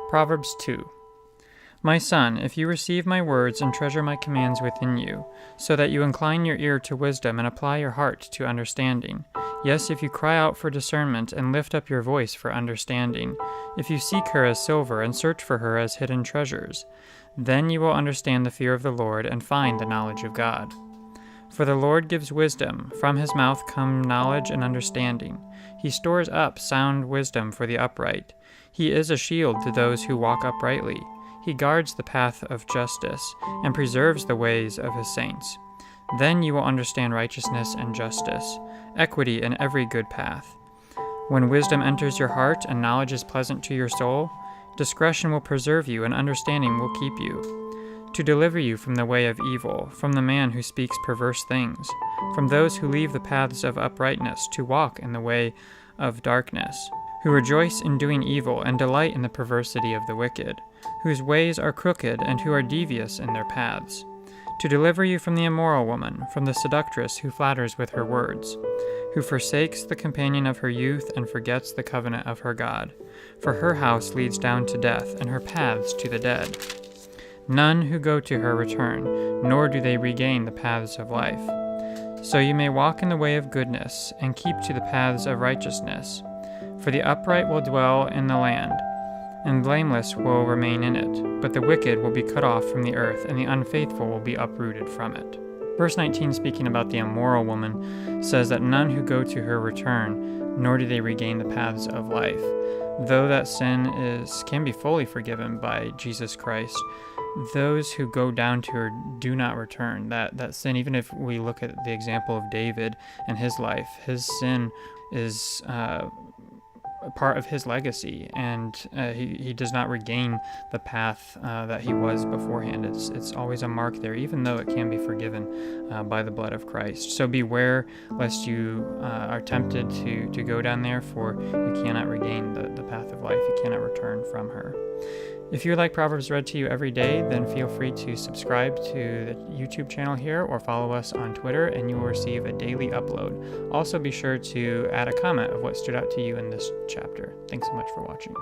Proverbs 2. My son, if you receive my words and treasure my commands within you, so that you incline your ear to wisdom and apply your heart to understanding, yes, if you cry out for discernment and lift up your voice for understanding, if you seek her as silver and search for her as hidden treasures, then you will understand the fear of the Lord and find the knowledge of God. For the Lord gives wisdom, from his mouth come knowledge and understanding. He stores up sound wisdom for the upright. He is a shield to those who walk uprightly. He guards the path of justice and preserves the ways of his saints. Then you will understand righteousness and justice, equity in every good path. When wisdom enters your heart and knowledge is pleasant to your soul, discretion will preserve you and understanding will keep you, to deliver you from the way of evil, from the man who speaks perverse things, from those who leave the paths of uprightness to walk in the way of darkness, who rejoice in doing evil and delight in the perversity of the wicked, whose ways are crooked and who are devious in their paths, to deliver you from the immoral woman, from the seductress who flatters with her words, who forsakes the companion of her youth and forgets the covenant of her God. For her house leads down to death, and her paths to the dead. None who go to her return, nor do they regain the paths of life. So you may walk in the way of goodness, and keep to the paths of righteousness. For the upright will dwell in the land, and blameless will remain in it. But the wicked will be cut off from the earth, and the unfaithful will be uprooted from it. Verse 19, speaking about the immoral woman, says that none who go to her return, nor do they regain the paths of life. Though that sin can be fully forgiven by Jesus Christ, those who go down to her do not return. That sin, even if we look at the example of David and his life, his sin is part of his legacy, and he does not regain the path that he was beforehand. It's always a mark there, even though it can be forgiven by the blood of Christ. So beware lest you are tempted to go down there, for you cannot regain the path of life. You cannot return from her. If you would like Proverbs read to you every day, then feel free to subscribe to the YouTube channel here or follow us on Twitter, and you will receive a daily upload. Also, be sure to add a comment of what stood out to you in this chapter. Thanks so much for watching.